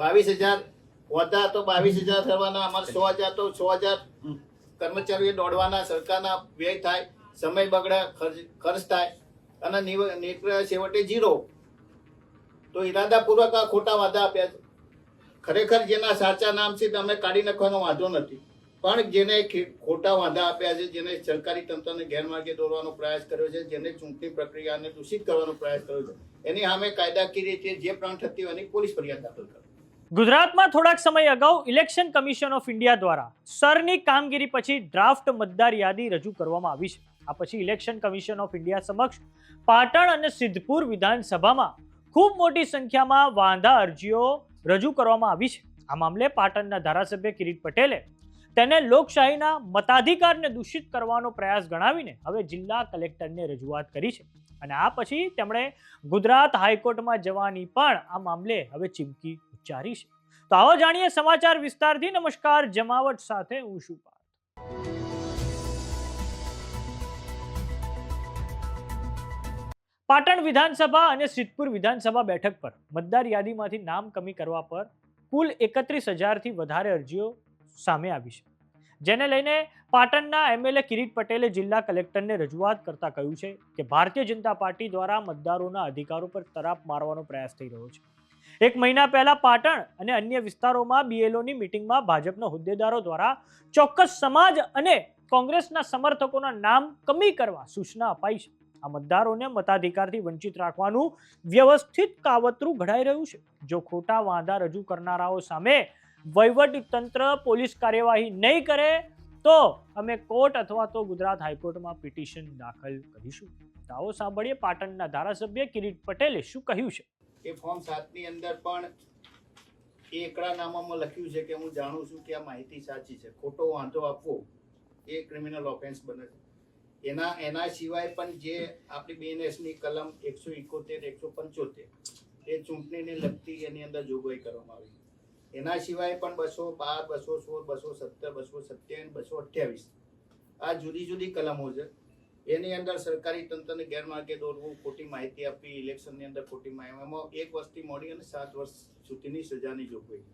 22,000 હોતા તો 22,000 કરવાના, અમારે 100,000 તો 100,000 કર્મચારીઓ દોડવાના, સરકારના વ્યય થાય, સમય બગડે, ખર્ચ થાય અને નીકળે છેવટે 0. તો ઈરાદાપૂર્વક આ ખોટા વાદા આપ્યા છે. ખરેખર જેના સાચા નામ છે તમે કાઢી નાખવાનો વાંધો નથી, પણ જેને ખોટા વાદા આપ્યા છે, જેને સરકારી તંત્રને ગેરમાર્ગે દોરવાનો પ્રયાસ કર્યો છે, જેને ચૂંટણી પ્રક્રિયાને દૂષિત કરવાનો પ્રયાસ કર્યો છે, એની સામે કાયદાકીય રીતે જે પણ થતી હોય એની પોલીસ ફરિયાદ દાખલ કરો. ગુજરાતમાં થોડાક સમય અગાઉ ઇલેક્શન કમિશન ઓફ ઇન્ડિયા દ્વારા સરની કામગીરી પછી ડ્રાફ્ટ મતદાર યાદી રજૂ કરવામાં આવી છે. આ પછી ઇલેક્શન કમિશન ઓફ ઇન્ડિયા સમક્ષ પાટણ અને સિદ્ધપુર વિધાનસભામાં ખૂબ મોટી સંખ્યામાં વાંધા અરજીઓ રજૂ કરવામાં આવી છે. આ મામલે પાટણના ધારાસભ્ય કિરીટ પટેલે તેને લોકશાહીના મતાધિકારને દૂષિત કરવાનો પ્રયાસ ગણાવીને હવે જિલ્લા કલેક્ટરને રજૂઆત કરી છે અને આ પછી તેમણે ગુજરાત હાઈકોર્ટમાં જવાની પણ આ મામલે હવે ચીમકી ઉચ્ચારી છે. તો આવો જાણીએ સમાચાર વિસ્તારથી. નમસ્કાર, જમાવટ સાથે હું છું પાર્થ. પાટણ વિધાનસભા અને સિદ્ધપુર વિધાનસભા બેઠક પર મતદાર યાદીમાંથી નામ કમી કરવા પર કુલ 31,000થી વધારે અરજીઓ સામે આવી છે, જેને લઈને પાટણના એમએલએ કિરીટ પટેલે જિલ્લા કલેક્ટરને રજૂઆત કરતા કહ્યું છે કે ભારતીય જનતા પાર્ટી દ્વારા મતદારોના અધિકારો પર તરાપ મારવાનો પ્રયાસ થઈ રહ્યો છે. 1 મહિના પહેલા પાટણ અને અન્ય વિસ્તારોમાં બીએલઓની મીટિંગમાં ભાજપના હોદ્દેદારો દ્વારા ચોક્કસ સમાજ અને કોંગ્રેસના સમર્થકોના નામ કમી કરવા સૂચના અપાઈ છે. આ મતદારોને મતાધિકારથી વંચિત રાખવાનું વ્યવસ્થિત કાવતરું ઘડાઈ રહ્યું છે. જો ખોટા વાંધા રજૂ કરનારાઓ સામે વહીવટી તંત્ર પોલીસ કાર્યવાહી નહીં કરે તો અમે કોર્ટ અથવા તો ગુજરાત હાઈકોર્ટમાં પિટિશન દાખલ કરીશું. આવો સાંભળીએ પાટણના ધારાસભ્ય કિરીટ પટેલે શું કહ્યું છે. એ ફોર્મ 7 ની અંદર પણ એ એકરાનામામાં લખ્યું છે કે હું જાણું છું કે આ માહિતી સાચી છે. ખોટો વાંધો આપવો એ ક્રિમિનલ ઓફેન્સ બને છે. એના સિવાય પણ જે આપણી બીએનએસની કલમ 171, 175 એ ચૂંટણીને લગતી એની અંદર જોગવાઈ કરવામાં આવી. એના સિવાય પણ 212, 216, 217, 227 આ જુદી જુદી કલમો છે. એની અંદર સરકારી તંત્રને ગેરમાર્ગે દોરવું, ખોટી માહિતી આપવી, ઇલેક્શનની અંદર ખોટી માહિતી, એમાં 1 વર્ષથી મોડી અને 7 વર્ષ સુધીની સજાની જોગવાઈ.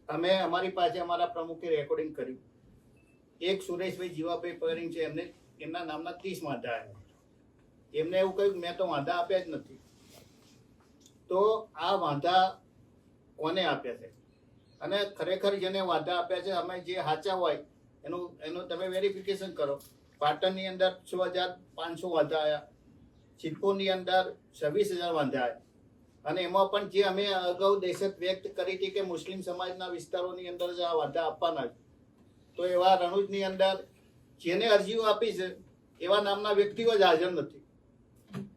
અમે અમારી પાસે અમારા પ્રમુખે રેકોર્ડિંગ કર્યું. એક સુરેશભાઈ જીવાભાઈ પરીંગ છે, એમના નામના 30 વાંધા આવ્યા. એમને એવું કહ્યું મેં તો વાંધા આપ્યા જ નથી. તો આ વાંધા કોને આપ્યા છે અને ખરેખર જેને વાંધા આપ્યા છે અમે જે સાચા હોય એનું તમે વેરિફિકેશન કરો. પાટણની અંદર 6,500 વાંધા આવ્યા, સિદ્ધપુરની અંદર 26,000 વાંધા આવ્યા અને એમાં પણ જે અમે અગાઉ દહેશત વ્યક્ત કરી હતી કે મુસ્લિમ સમાજના વિસ્તારોની અંદર જ આ વાંધા આપવાના છે, તો એવા રણુજની અંદર જેને અરજીઓ આપી છે એવા નામના વ્યક્તિઓ જ હાજર નથી.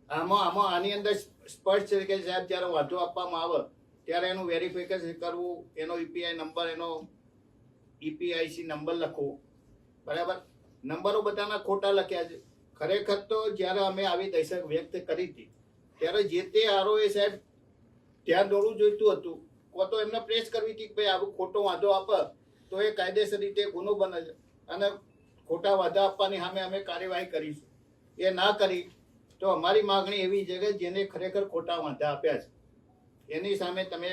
આની અંદર સ્પષ્ટ છે કે સાહેબ જ્યારે વાંધો આપવામાં આવે ત્યારે એનું વેરિફિકેશન કરવું, એનો ઈપીઆઈ નંબર, એનો ઈપીઆઈસી નંબર લખવો, બરાબર. નંબરો બધાના ખોટા લખ્યા છે. ખરેખર તો જ્યારે અમે આવી દહેશત વ્યક્ત કરી હતી ત્યારે જે તે આરઓએ સાહેબ ધ્યાન દોરવું જોઈતું હતું, કો તો એમને પ્રેસ કરવી હતી કે ભાઈ આવું ખોટો વાંધો આપે તો એ કાયદેસર રીતે ગુનો બને છે અને ખોટા વાંધા આપવાની સામે અમે કાર્યવાહી કરીશું. એ ના કરી તો અમારી માગણી એવી છે કે જેને ખરેખર ખોટા વાંધા આપ્યા છે એની સામે તમે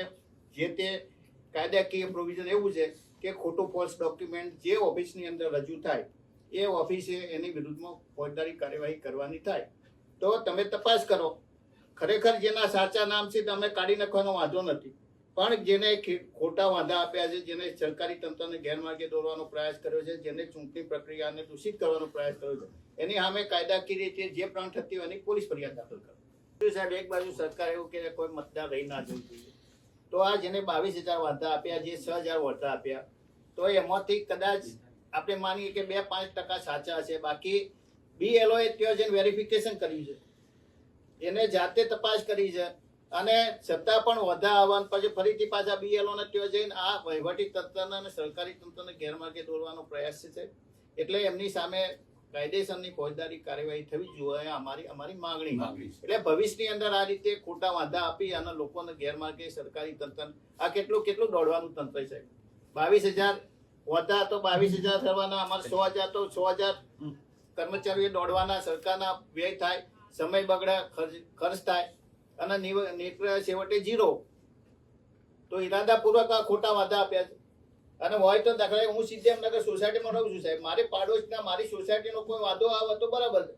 જે તે કાયદાકીય પ્રોવિઝન એવું છે કે ખોટું ફોલ્સ ડોક્યુમેન્ટ જે ઓફિસની અંદર રજૂ થાય એ ઓફિસે એની વિરુદ્ધમાં ફોજદારી કાર્યવાહી કરવાની થાય. તો તમે તપાસ કરો. ખરેખર જેના સાચા નામ છે તમે કાઢી નાખવાનો વાંધો નથી, પણ જેને ખોટા વાંધા આપ્યા છે, જેને સરકારી તંત્રને ગેરમાર્ગે દોરવાનો પ્રયાસ કર્યો છે, જેને ચૂંટણી પ્રક્રિયાને દૂષિત કરવાનો પ્રયાસ કર્યો છે, એની સામે કાયદાકીય રીતે જે પણ થતી હોય એની પોલીસ ફરિયાદ દાખલ કરો. સાહેબ એક બાજુ સરકાર એવું કે કોઈ મતદાર રહી ના જવું જોઈએ, તો આ જેને 22,000 વાંધા આપ્યા, જે 6,000 વાંધા આપ્યા, તો એમાંથી કદાચ આપણે માનીએ કે 2-5% સાચા છે, બાકી બીએલઓએ ત્યાં જઈને વેરિફિકેશન કર્યું છે, એને જાતે તપાસ કરી છે અને છતાં પણ વધા આવવાનું પછી ફરીથી પાછા બીએલઓને ત્યાં જઈને આ વહીવટી તંત્રને અને સરકારી તંત્રને ગેરમાર્ગે દોરવાનો પ્રયાસ છે. એટલે એમની સામે કાયદેસરની ફોજદારી કાર્યવાહી થવી જોઈએ અમારી માગણી. એટલે ભવિષ્યની અંદર આ રીતે ખોટા વાંધા આપી અને લોકોને ગેરમાર્ગે સરકારી તંત્ર આ કેટલું દોડવાનું તંત્ર છે. 22,000 હોતા તો 22,000 કરવાના, અમારે 100,000 તો 100,000 કર્મચારીઓ દોડવાના, સરકારના વ્યય થાય, સમય બગડે, ખર્ચ થાય અને નીકળે છેવટે 0. તો ઈરાદાપૂર્વક આ ખોટા વાદા આપ્યા છે. અને હોય તો દાખલા તરીકે હું સીધેમનગર સોસાયટીમાં રહું છું સાહેબ, મારી પાડોશના મારી સોસાયટીનો કોઈ વાદો આવે તો બરાબર છે.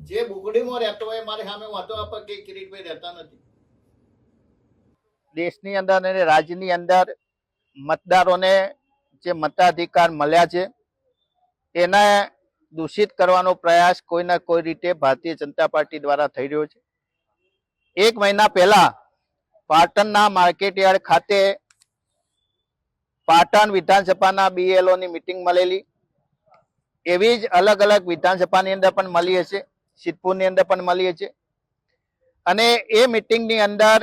જે બુગડીમાં રહેતો હોય મારી સામે વાંધો આપે કે કિરીટભાઈ રહેતા નથી. દેશની અંદર અને રાજ્યની અંદર મતદારોને જે મતાધિકાર મળ્યા છે એને દૂષિત કરવાનો પ્રયાસ કોઈના કોઈ રીતે ભારતીય જનતા પાર્ટી દ્વારા થઈ રહ્યો છે. 1 મહિના પહેલા પાટણના માર્કેટયાર્ડ ખાતે પાટણ વિધાનસભાના BLO ની મિટિંગ મળેલી. એવી જ અલગ અલગ વિધાનસભાની અંદર પણ મળી હશે, સિદ્ધપુરની અંદર પણ મળી હશે. અને એ મિટિંગની અંદર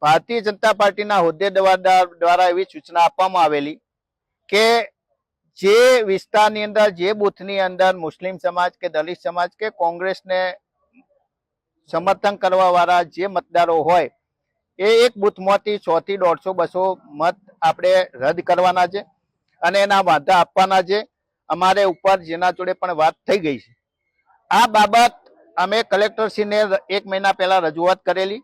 ભારતીય જનતા પાર્ટીના હોદ્દેદાર દ્વારા એવી સૂચના આપવામાં આવેલી કે જે વિસ્તારની અંદર, જે બૂથની અંદર મુસ્લિમ સમાજ કે દલિત સમાજ કે કોંગ્રેસને સમર્થન કરવા વાળા જે મતદારો હોય એ એક બૂથમાંથી 100 થી 150 200 મત આપણે રદ કરવાના છે અને એના વાંધા આપવાના છે. અમારે ઉપર જેના જોડે પણ વાત થઈ ગઈ છે. આ બાબત અમે કલેક્ટરશ્રીને 1 મહિના પહેલા રજૂઆત કરેલી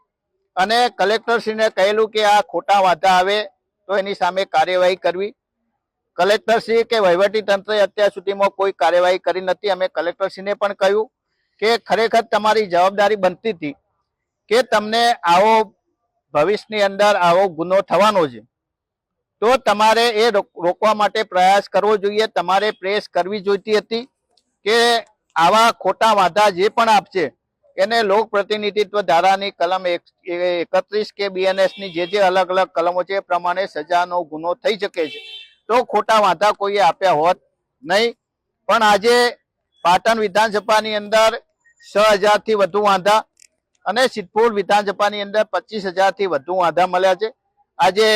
અને કલેક્ટરશ્રીને કહેલું કે આ ખોટા વાંધા આવે તો એની સામે કાર્યવાહી કરવી. કલેક્ટરશ્રી કે વહીવટી તંત્રએ અત્યાર સુધીમાં કોઈ કાર્યવાહી કરી નથી. અમે કલેક્ટરશ્રીને પણ કહ્યું કે ખરેખર તમારી જવાબદારી બનતી હતી કે તમને આવો ભવિષ્યની અંદર આવો ગુનો થવાનો છે તો તમારે એ રોકવા માટે પ્રયાસ કરવો જોઈએ. તમારે પ્રેસ કરવી જોઈતી હતી કે આવા ખોટા વાંધા જે પણ આપશે એને લોક પ્રતિનિધિત્વ ધારાની કલમ 31 કે BNS ની જે અલગ અલગ કલમો છે એ પ્રમાણે સજાનો ગુનો થઈ શકે છે. તો ખોટા વાંધા કોઈએ આપ્યા હોત નહીં. પણ આજે પાટણ વિધાનસભાની અંદર 6000 થી વધુ વાંધા અને સિદ્ધપુર વિધાનસભાની અંદર 25000 થી વધુ વાંધા મળ્યા છે. આજે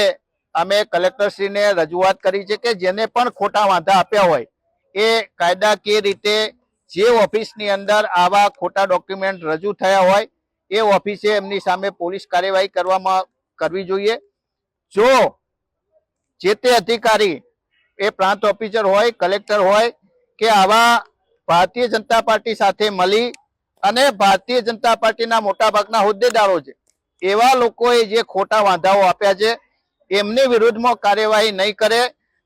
અમે કલેક્ટરશ્રીને રજૂઆત કરી છે કે જેને પણ ખોટા વાંધા આપ્યા હોય એ કાયદાકીય રીતે જે ઓફિસની અંદર આવા ખોટા ડોક્યુમેન્ટ રજૂ થયા હોય એ ઓફિસે એમની સામે પોલીસ કાર્યવાહી કરવી જોઈએ. જો જે તે અધિકારી એ પ્રાંત ઓફિસર હોય, કલેક્ટર હોય કે આવા ભારતીય જનતા પાર્ટી સાથે મળી અને ભારતીય જનતા પાર્ટીના મોટાભાગના હોદ્દેદારો છે એવા લોકોએ જે ખોટા વાંધાઓ આપ્યા છે એમની વિરુદ્ધમાં કાર્યવાહી નહીં કરે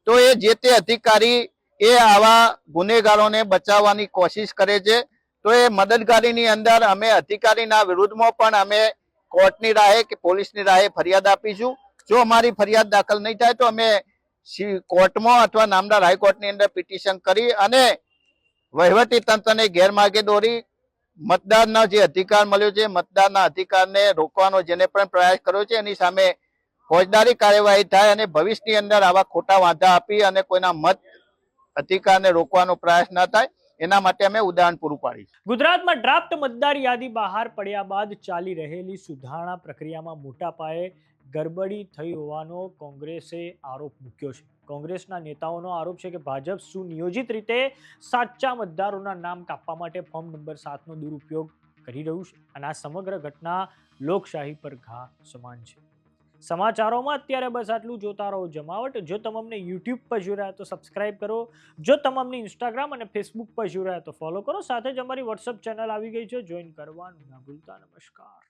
તો એ જે તે અધિકારી એ આવા ગુનેગારોને બચાવવાની કોશિશ કરે છે. તો એ મદદગારીની અંદર અમે અધિકારીના વિરુદ્ધમાં પણ અમે કોર્ટની રાહે કે પોલીસની રાહે ફરિયાદ આપીશું. જો અમારી ફરિયાદ દાખલ નહીં થાય તો અમે કોર્ટમાં અથવા નામદાર હાઈકોર્ટની અંદર પિટિશન કરી અને વહીવટી તંત્રને ગેરમાર્ગે દોરી મતદારનો જે અધિકાર મળ્યો છે મતદારના અધિકારને રોકવાનો જેને પણ પ્રયાસ કર્યો છે એની સામે ફોજદારી કાર્યવાહી થાય અને ભવિષ્યની અંદર આવા ખોટા વાંધા આપી અને કોઈના મત અધિકારને રોકવાનો પ્રયાસ ન થાય એના માટે અમે ઉદાહરણ પૂરું પાડીશું. ગુજરાતમાં ડ્રાફ્ટ મતદાર યાદી બહાર પડ્યા બાદ ચાલી રહેલી સુધારણા પ્રક્રિયામાં મોટા પાયે ગડબડી થઈ હોવાનો કોંગ્રેસે આરોપ મૂક્યો છે. કોંગ્રેસના નેતાઓનો આરોપ છે કે ભાજપ સુનિયોજિત રીતે સાચા મતદારોના નામ કાપવા માટે ફોર્મ નંબર 7 નો દુરુપયોગ કરી રહ્યું છે અને આ સમગ્ર ઘટના લોકશાહી પર ઘા સમાન છે. સમાચારોમાં અત્યારે બસ આટલું. જોતા રહો જમાવટ. જો તમને YouTube પર જોઈ રહ્યા તો સબસ્ક્રાઇબ કરો. જો તમને Instagram અને Facebook પર જોઈ રહ્યા તો ફોલો કરો. સાથે જ અમારી WhatsApp ચેનલ આવી ગઈ છે, જોઈન કરવાનું ના ભૂલતા. નમસ્કાર.